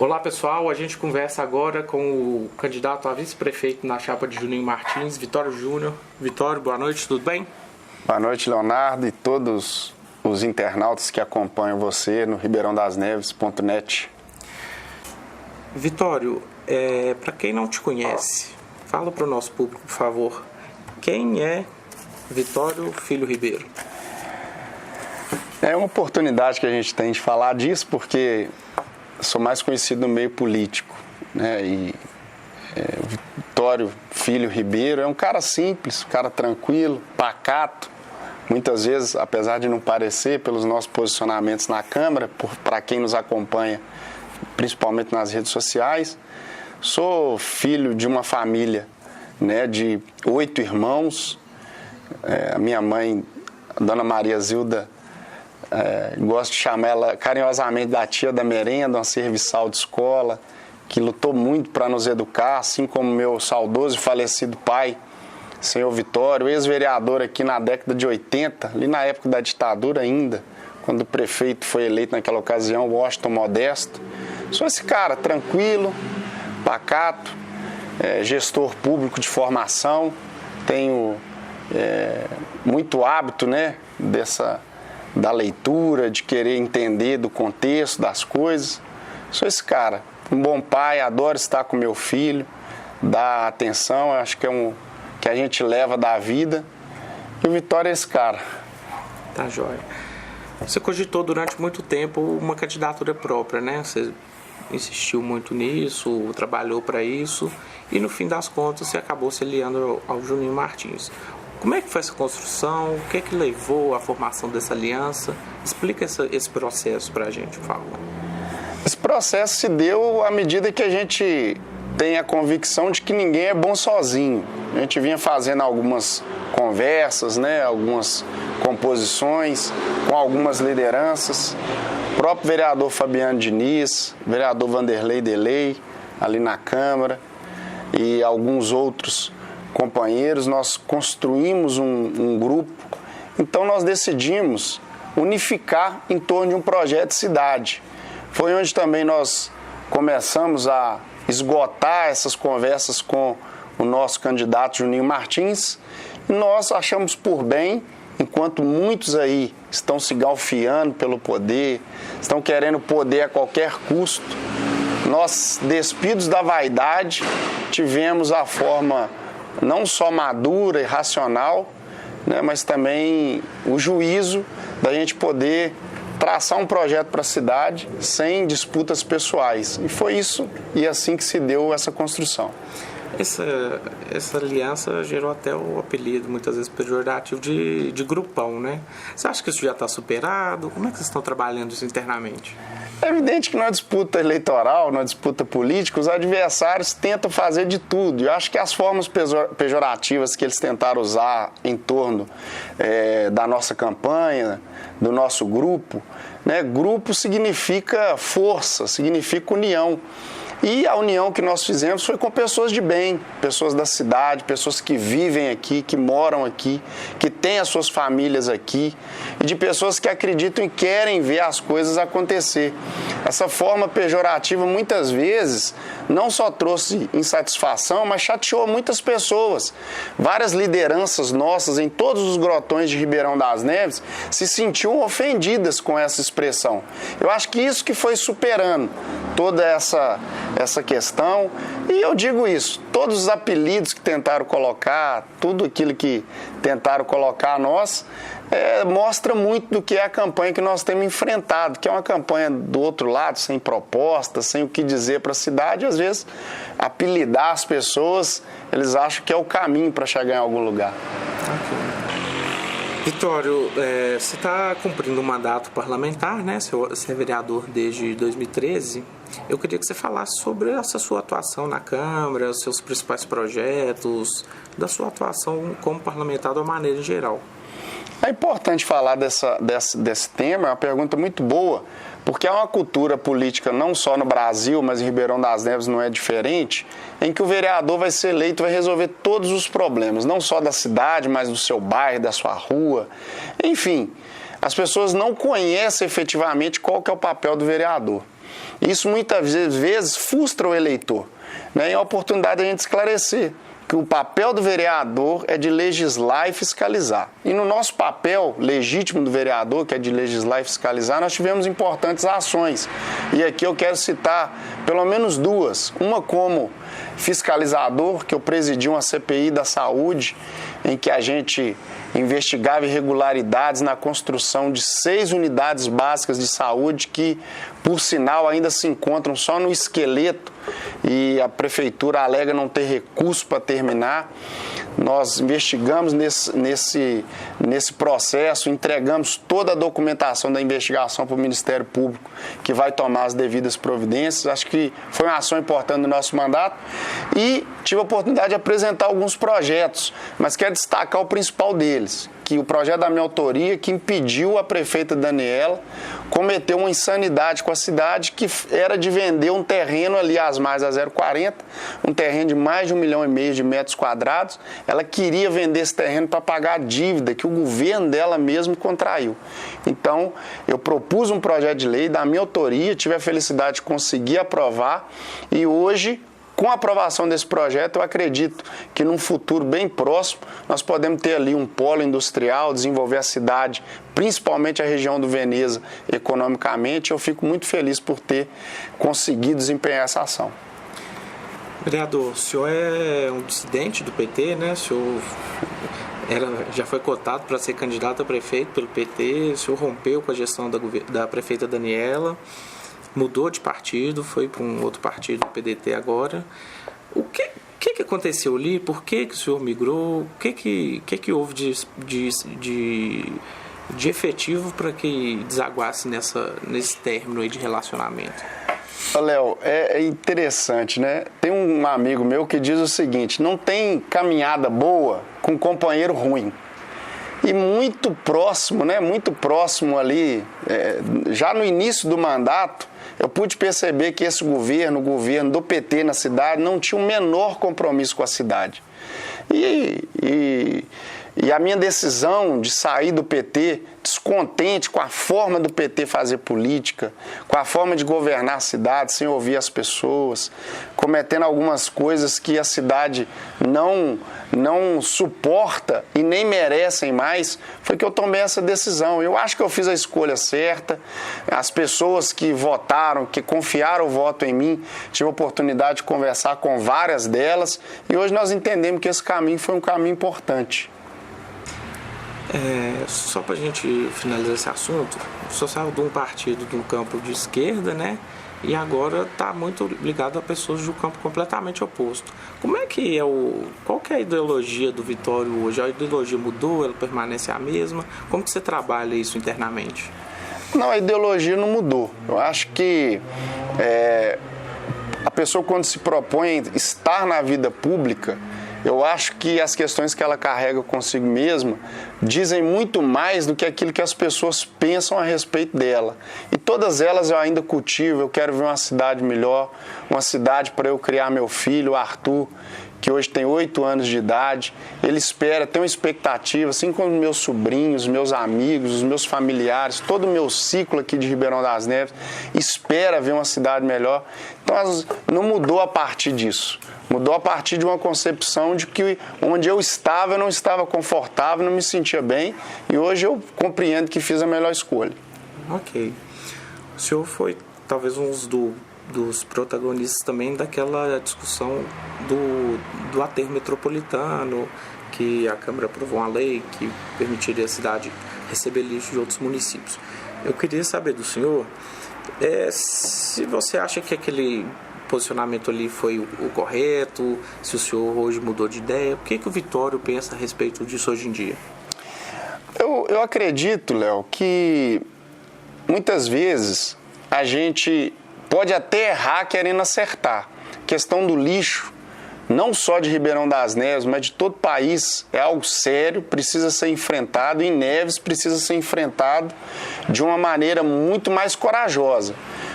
Olá pessoal, a gente conversa agora com o candidato a vice-prefeito na chapa de Juninho Martins, Vitório Júnior. Vitório, boa noite, tudo bem? Boa noite, Leonardo, e todos os internautas que acompanham você no ribeirãodasneves.net. Vitório, para quem não te conhece, fala para o nosso público, por favor, quem é Vitório Filho Ribeiro? É uma oportunidade que a gente tem de falar disso porque sou mais conhecido no meio político, né? Vitório Filho Ribeiro é um cara simples, um cara tranquilo, pacato. Muitas vezes, apesar de não parecer, pelos nossos posicionamentos na Câmara, para quem nos acompanha, principalmente nas redes sociais, sou filho de uma família, né, de 8 irmãos. A minha mãe, a Dona Maria Zilda, gosto de chamar ela carinhosamente da tia da merenda, uma serviçal de escola, que lutou muito para nos educar, assim como meu saudoso e falecido pai, senhor Vitório, ex-vereador aqui na década de 80, ali na época da ditadura ainda, quando o prefeito foi eleito naquela ocasião, Washington Modesto. Sou esse cara tranquilo, pacato, gestor público de formação, tenho muito hábito, né, da leitura, de querer entender do contexto das coisas. Sou esse cara, um bom pai, adoro estar com meu filho, dar atenção, acho que é que a gente leva da vida. E o Vitória é esse cara. Tá joia. Você cogitou durante muito tempo uma candidatura própria, né? Você insistiu muito nisso, trabalhou para isso e no fim das contas você acabou se aliando ao Juninho Martins. Como é que foi essa construção? O que é que levou à formação dessa aliança? Explica esse processo para a gente, por favor. Esse processo se deu à medida que a gente tem a convicção de que ninguém é bom sozinho. A gente vinha fazendo algumas conversas, né, algumas composições com algumas lideranças. O próprio vereador Fabiano Diniz, vereador Vanderlei Delei, ali na Câmara, e alguns outros companheiros, nós construímos um grupo. Então nós decidimos unificar em torno de um projeto de cidade. Foi onde também nós começamos a esgotar essas conversas com o nosso candidato Juninho Martins, e nós achamos por bem, enquanto muitos aí estão se galfiando pelo poder, estão querendo poder a qualquer custo, nós, despidos da vaidade, tivemos a forma não só madura e racional, né, mas também o juízo da gente poder traçar um projeto para a cidade sem disputas pessoais. E foi isso e assim que se deu essa construção. Essa aliança gerou até o apelido, muitas vezes pejorativo, de grupão, né? Você acha que isso já está superado? Como é que vocês estão trabalhando isso internamente? É evidente que na disputa eleitoral, na disputa política, os adversários tentam fazer de tudo. Eu acho que as formas pejorativas que eles tentaram usar em torno da nossa campanha, do nosso grupo, né? Grupo significa força, significa união. E a união que nós fizemos foi com pessoas de bem, pessoas da cidade, pessoas que vivem aqui, que moram aqui, que têm as suas famílias aqui, e de pessoas que acreditam e querem ver as coisas acontecer. Essa forma pejorativa muitas vezes não só trouxe insatisfação, mas chateou muitas pessoas. Várias lideranças nossas em todos os grotões de Ribeirão das Neves se sentiam ofendidas com essa expressão. Eu acho que isso que foi superando toda essa questão, e eu digo isso, todos os apelidos que tentaram colocar, tudo aquilo que tentaram colocar a nós, mostra muito do que é a campanha que nós temos enfrentado, que é uma campanha do outro lado, sem proposta, sem o que dizer para a cidade. Às vezes, apelidar as pessoas, eles acham que é o caminho para chegar em algum lugar. Vitório, você está cumprindo um mandato parlamentar, né? Você é vereador desde 2013. Eu queria que você falasse sobre essa sua atuação na Câmara, os seus principais projetos, da sua atuação como parlamentar de uma maneira geral. É importante falar desse tema, é uma pergunta muito boa, porque há uma cultura política não só no Brasil, mas em Ribeirão das Neves não é diferente, em que o vereador vai ser eleito e vai resolver todos os problemas, não só da cidade, mas do seu bairro, da sua rua, enfim. As pessoas não conhecem efetivamente qual que é o papel do vereador. Isso muitas vezes frustra o eleitor, né? E é a oportunidade de a gente esclarecer que o papel do vereador é de legislar e fiscalizar. E no nosso papel legítimo do vereador, que é de legislar e fiscalizar, nós tivemos importantes ações. E aqui eu quero citar pelo menos duas. Uma como fiscalizador, que eu presidi uma CPI da saúde, em que a gente investigava irregularidades na construção de 6 unidades básicas de saúde que, por sinal, ainda se encontram só no esqueleto e a prefeitura alega não ter recurso para terminar. Nós investigamos nesse processo, entregamos toda a documentação da investigação para o Ministério Público, que vai tomar as devidas providências. Acho que foi uma ação importante do nosso mandato e tive a oportunidade de apresentar alguns projetos, mas quero destacar o principal deles, que o projeto da minha autoria, que impediu a prefeita Daniela cometer uma insanidade com a cidade, que era de vender um terreno ali às mais a 040, um terreno de mais de 1,5 milhão de metros quadrados. Ela queria vender esse terreno para pagar a dívida que o governo dela mesmo contraiu. Então, eu propus um projeto de lei da minha autoria, tive a felicidade de conseguir aprovar e hoje, com a aprovação desse projeto, eu acredito que num futuro bem próximo nós podemos ter ali um polo industrial, desenvolver a cidade, principalmente a região do Veneza, economicamente. Eu fico muito feliz por ter conseguido desempenhar essa ação. Vereador, o senhor é um dissidente do PT, né? O senhor já foi cotado para ser candidato a prefeito pelo PT, o senhor rompeu com a gestão da prefeita Daniela, mudou de partido, foi para um outro partido, o PDT agora. O que aconteceu ali? Por que o senhor migrou? O que houve de efetivo para que desaguasse nesse término aí de relacionamento? Léo, é interessante, né? Tem um amigo meu que diz o seguinte: não tem caminhada boa com companheiro ruim. E muito próximo, né? Muito próximo ali, já no início do mandato, eu pude perceber que esse governo, o governo do PT na cidade, não tinha o menor compromisso com a cidade. E a minha decisão de sair do PT, descontente com a forma do PT fazer política, com a forma de governar a cidade sem ouvir as pessoas, cometendo algumas coisas que a cidade não suporta e nem merecem mais, foi que eu tomei essa decisão. Eu acho que eu fiz a escolha certa. As pessoas que votaram, que confiaram o voto em mim, tive a oportunidade de conversar com várias delas e hoje nós entendemos que esse caminho foi um caminho importante. Só para a gente finalizar esse assunto, o senhor saiu de um partido de um campo de esquerda, né? E agora está muito ligado a pessoas de um campo completamente oposto. Qual que é a ideologia do Vitório hoje? A ideologia mudou? Ela permanece a mesma? Como que você trabalha isso internamente? Não, a ideologia não mudou. Eu acho que a pessoa, quando se propõe estar na vida pública, eu acho que as questões que ela carrega consigo mesma dizem muito mais do que aquilo que as pessoas pensam a respeito dela. E todas elas eu ainda cultivo. Eu quero ver uma cidade melhor, uma cidade para eu criar meu filho, o Arthur, que hoje tem 8 anos de idade. Ele espera, tem uma expectativa, assim como meus sobrinhos, meus amigos, os meus familiares, todo o meu ciclo aqui de Ribeirão das Neves, espera ver uma cidade melhor. Então, não mudou a partir disso. Mudou a partir de uma concepção de que onde eu estava, eu não estava confortável, não me sentia bem, e hoje eu compreendo que fiz a melhor escolha. Ok. O senhor foi talvez um dos protagonistas também daquela discussão do aterro metropolitano, que a Câmara aprovou uma lei que permitiria a cidade receber lixo de outros municípios. Eu queria saber do senhor se você acha que aquele posicionamento ali foi o correto, se o senhor hoje mudou de ideia, o que o Vitório pensa a respeito disso hoje em dia? Eu acredito, Léo, que muitas vezes a gente pode até errar querendo acertar. A questão do lixo, não só de Ribeirão das Neves, mas de todo o país, é algo sério, precisa ser enfrentado, e em Neves precisa ser enfrentado de uma maneira muito mais corajosa,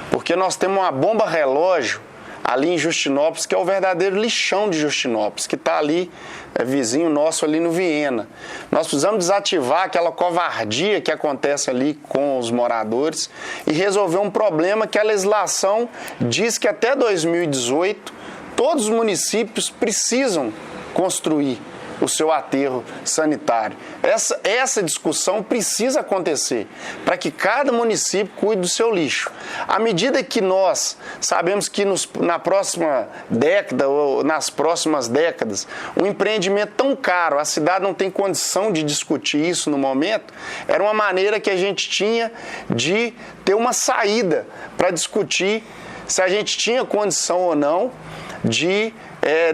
porque nós temos uma bomba relógio ali em Justinópolis, que é o verdadeiro lixão de Justinópolis, que está ali, vizinho nosso ali no Viena. Nós precisamos desativar aquela covardia que acontece ali com os moradores e resolver um problema que a legislação diz que até 2018 todos os municípios precisam construir o seu aterro sanitário. Essa discussão precisa acontecer para que cada município cuide do seu lixo. À medida que nós sabemos que na próxima década ou nas próximas décadas, um empreendimento tão caro, a cidade não tem condição de discutir isso no momento, era uma maneira que a gente tinha de ter uma saída para discutir se a gente tinha condição ou não de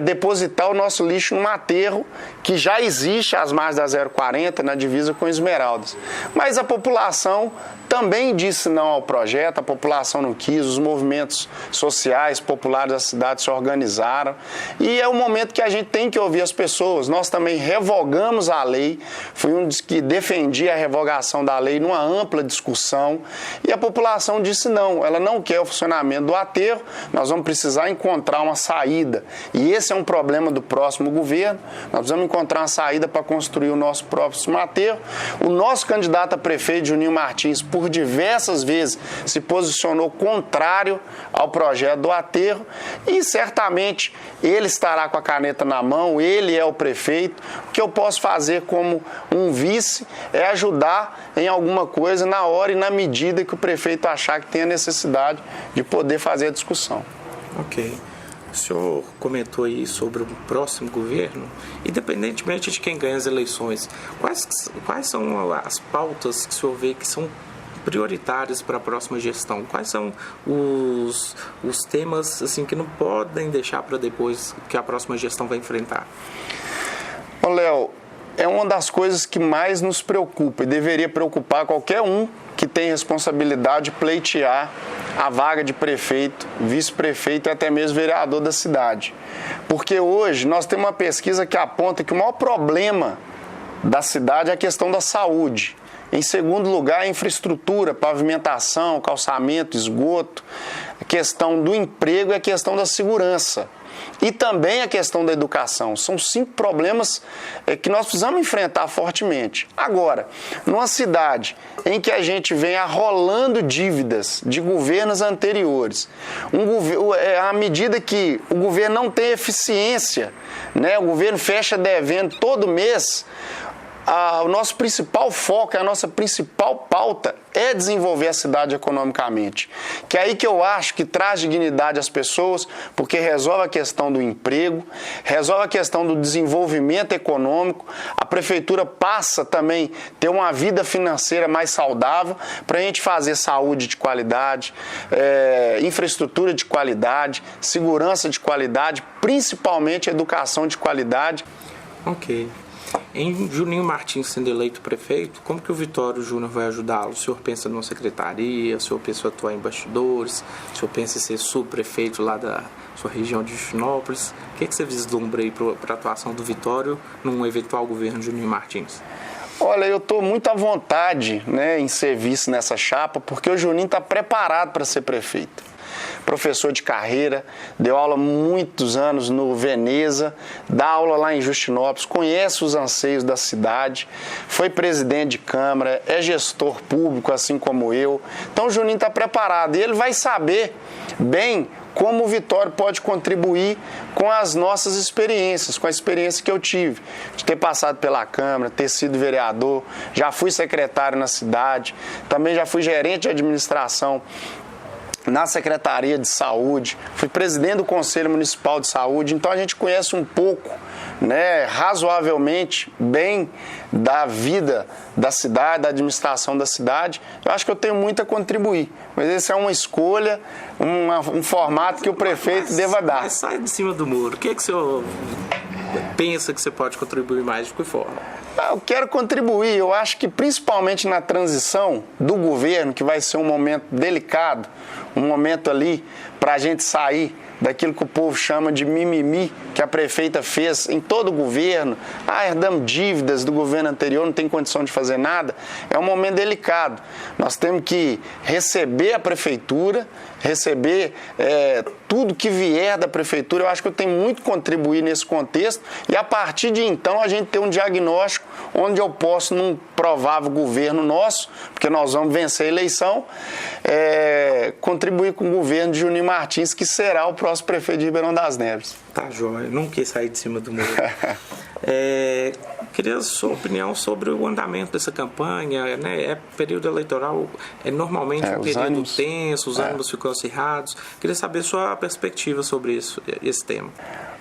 depositar o nosso lixo num aterro que já existe às margens da 040, na divisa com Esmeraldas. Mas a população também disse não ao projeto, a população não quis, os movimentos sociais populares da cidade se organizaram e é o momento que a gente tem que ouvir as pessoas. Nós também revogamos a lei, fui um dos que defendia a revogação da lei numa ampla discussão e a população disse não, ela não quer o funcionamento do aterro, nós vamos precisar encontrar uma saída. E esse é um problema do próximo governo. Nós precisamos encontrar uma saída para construir o nosso próprio aterro. O nosso candidato a prefeito, Juninho Martins, por diversas vezes se posicionou contrário ao projeto do aterro e certamente ele estará com a caneta na mão, ele é o prefeito. O que eu posso fazer como um vice é ajudar em alguma coisa na hora e na medida que o prefeito achar que tem a necessidade de poder fazer a discussão. Ok. O senhor comentou aí sobre o próximo governo, independentemente de quem ganha as eleições, quais são as pautas que o senhor vê que são prioritárias para a próxima gestão? Quais são os temas assim, que não podem deixar para depois que a próxima gestão vai enfrentar? Ô Léo, é uma das coisas que mais nos preocupa e deveria preocupar qualquer um que tem responsabilidade de pleitear a vaga de prefeito, vice-prefeito e até mesmo vereador da cidade. Porque hoje nós temos uma pesquisa que aponta que o maior problema da cidade é a questão da saúde. Em segundo lugar, a infraestrutura, pavimentação, calçamento, esgoto, a questão do emprego e a questão da segurança. E também a questão da educação. São 5 problemas que nós precisamos enfrentar fortemente. Agora, numa cidade em que a gente vem arrolando dívidas de governos anteriores, à medida que o governo não tem eficiência, né, o governo fecha devendo todo mês, o nosso principal foco, a nossa principal pauta é desenvolver a cidade economicamente. Que é aí que eu acho que traz dignidade às pessoas, porque resolve a questão do emprego, resolve a questão do desenvolvimento econômico, a prefeitura passa também a ter uma vida financeira mais saudável para a gente fazer saúde de qualidade, infraestrutura de qualidade, segurança de qualidade, principalmente educação de qualidade. Ok. Em Juninho Martins sendo eleito prefeito, como que o Vitório Júnior vai ajudá-lo? O senhor pensa numa secretaria, o senhor pensa em atuar em bastidores, o senhor pensa em ser subprefeito lá da sua região de Justinópolis? O que você vislumbra aí para a atuação do Vitório num eventual governo de Juninho Martins? Olha, eu estou muito à vontade, né, em ser vice nessa chapa, porque o Juninho está preparado para ser prefeito. Professor de carreira, deu aula muitos anos no Veneza, dá aula lá em Justinópolis, conhece os anseios da cidade, foi presidente de Câmara, é gestor público, assim como eu. Então o Juninho está preparado e ele vai saber bem como o Vitório pode contribuir com as nossas experiências, com a experiência que eu tive, de ter passado pela Câmara, ter sido vereador, já fui secretário na cidade, também já fui gerente de administração na Secretaria de Saúde, fui presidente do Conselho Municipal de Saúde, então a gente conhece um pouco, né, razoavelmente bem da vida da cidade, da administração da cidade. Eu acho que eu tenho muito a contribuir, mas essa é uma escolha, um formato que o prefeito deva dar. Mas sai de cima do muro, o que o senhor pensa que você pode contribuir mais, de que forma? Eu quero contribuir, eu acho que principalmente na transição do governo, que vai ser um momento delicado, um momento ali para a gente sair daquilo que o povo chama de mimimi, que a prefeita fez em todo o governo. Herdamos dívidas do governo anterior, não tem condição de fazer nada. É um momento delicado. Nós temos que receber a prefeitura receber tudo que vier da prefeitura. Eu acho que eu tenho muito que contribuir nesse contexto e a partir de então a gente ter um diagnóstico onde eu posso, num provável governo nosso, porque nós vamos vencer a eleição, contribuir com o governo de Juninho Martins, que será o próximo prefeito de Ribeirão das Neves. Tá, joia. Não quis sair de cima do muro. Queria a sua opinião sobre o andamento dessa campanha, né? Período eleitoral é normalmente um período tenso, os ânimos ficam acirrados. Queria saber sua perspectiva sobre esse tema.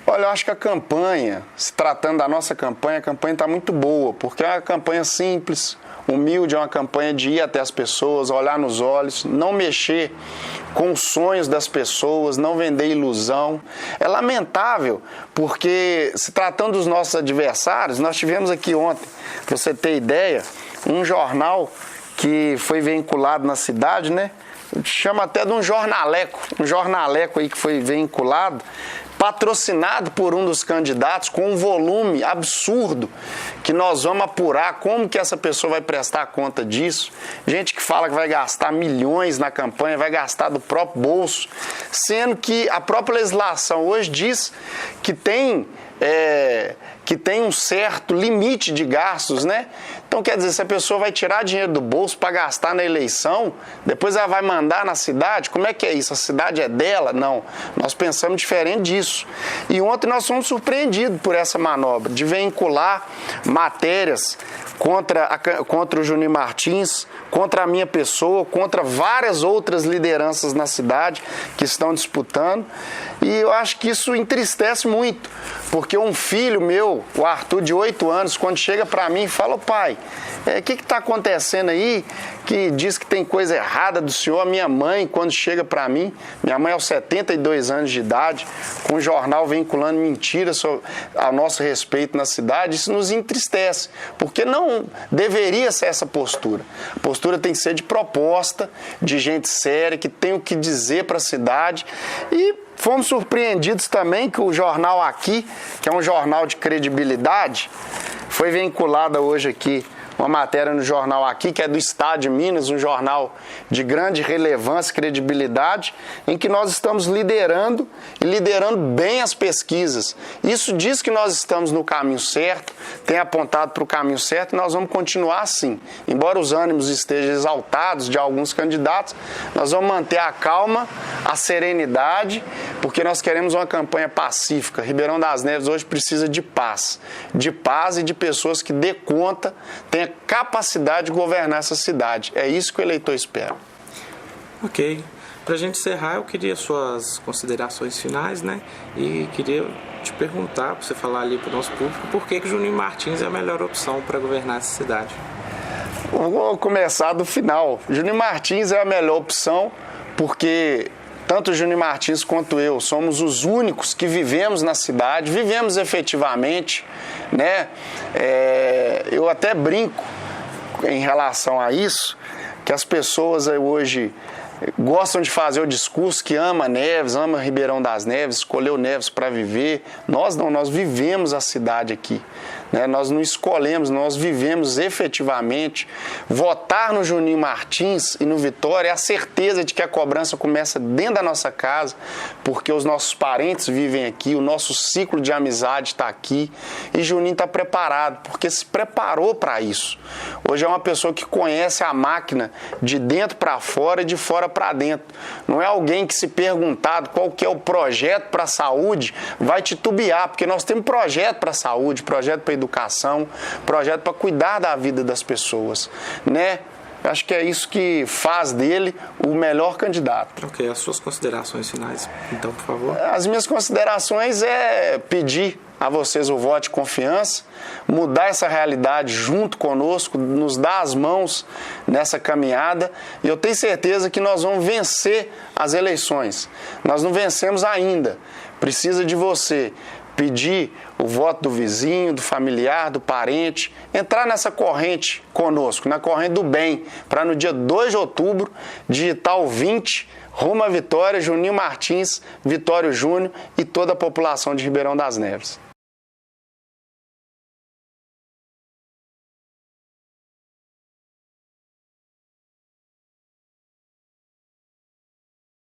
Olha, eu acho que a campanha, se tratando da nossa campanha, a campanha está muito boa, porque é uma campanha simples, humilde, é uma campanha de ir até as pessoas, olhar nos olhos, não mexer com os sonhos das pessoas, não vender ilusão. É lamentável, porque se tratando dos nossos adversários, nós tivemos aqui ontem, para você ter ideia, um jornal que foi vinculado na cidade, né? Chama até de um jornaleco aí que foi vinculado, patrocinado por um dos candidatos, com um volume absurdo, que nós vamos apurar como que essa pessoa vai prestar conta disso. Gente que fala que vai gastar milhões na campanha, vai gastar do próprio bolso, sendo que a própria legislação hoje diz que tem um certo limite de gastos, né? Então, quer dizer, se a pessoa vai tirar dinheiro do bolso para gastar na eleição, depois ela vai mandar na cidade, como é que é isso? A cidade é dela? Não. Nós pensamos diferente disso. E ontem nós fomos surpreendidos por essa manobra, de vincular matérias contra o Juninho Martins, contra a minha pessoa, contra várias outras lideranças na cidade que estão disputando. E eu acho que isso entristece muito, porque um filho meu, o Arthur, de 8 anos, quando chega para mim e fala: pai, o que está acontecendo aí, que diz que tem coisa errada do senhor? A minha mãe, quando chega para mim, minha mãe aos 72 anos de idade, com um jornal vinculando mentiras ao nosso respeito na cidade, isso nos entristece, porque não deveria ser essa postura. A postura tem que ser de proposta, de gente séria, que tem o que dizer para a cidade. E fomos surpreendidos também que o jornal Aqui, que é um jornal de credibilidade, foi vinculada hoje aqui uma matéria no jornal Aqui, que é do Estado de Minas, um jornal de grande relevância e credibilidade, em que nós estamos liderando e liderando bem as pesquisas. Isso diz que nós estamos no caminho certo, tem apontado para o caminho certo e nós vamos continuar assim. Embora os ânimos estejam exaltados de alguns candidatos, nós vamos manter a calma, a serenidade, porque nós queremos uma campanha pacífica. Ribeirão das Neves hoje precisa de paz e de pessoas que dê conta, tenha capacidade de governar essa cidade. É isso que o eleitor espera. Ok. Para a gente encerrar, eu queria suas considerações finais, né? E queria te perguntar, para você falar ali para o nosso público, por que Juninho Martins é a melhor opção para governar essa cidade? Vou começar do final. Juninho Martins é a melhor opção porque tanto o Juninho Martins quanto eu somos os únicos que vivemos na cidade, vivemos efetivamente, né? Eu até brinco em relação a isso, que as pessoas hoje gostam de fazer o discurso que ama Neves, ama Ribeirão das Neves, escolheu Neves para viver. Nós não, nós vivemos a cidade aqui, né? Nós não escolhemos, nós vivemos efetivamente. Votar no Juninho Martins e no Vitória é a certeza de que a cobrança começa dentro da nossa casa, porque os nossos parentes vivem aqui, o nosso ciclo de amizade está aqui e Juninho está preparado, porque se preparou para isso. Hoje é uma pessoa que conhece a máquina de dentro para fora e de fora para dentro. Não é alguém que, se perguntado qual que é o projeto para a saúde, vai titubear, porque nós temos projeto para a saúde, projeto para a educação, projeto para cuidar da vida das pessoas, né? Acho que é isso que faz dele o melhor candidato. Ok, as suas considerações finais, então, por favor. As minhas considerações é pedir a vocês o voto de confiança, mudar essa realidade junto conosco, nos dar as mãos nessa caminhada, e eu tenho certeza que nós vamos vencer as eleições. Nós não vencemos ainda, precisa de você pedir o voto do vizinho, do familiar, do parente, entrar nessa corrente conosco, na corrente do bem, para no dia 2 de outubro digitar o 20, rumo à vitória, Juninho Martins, Vitório Júnior e toda a população de Ribeirão das Neves.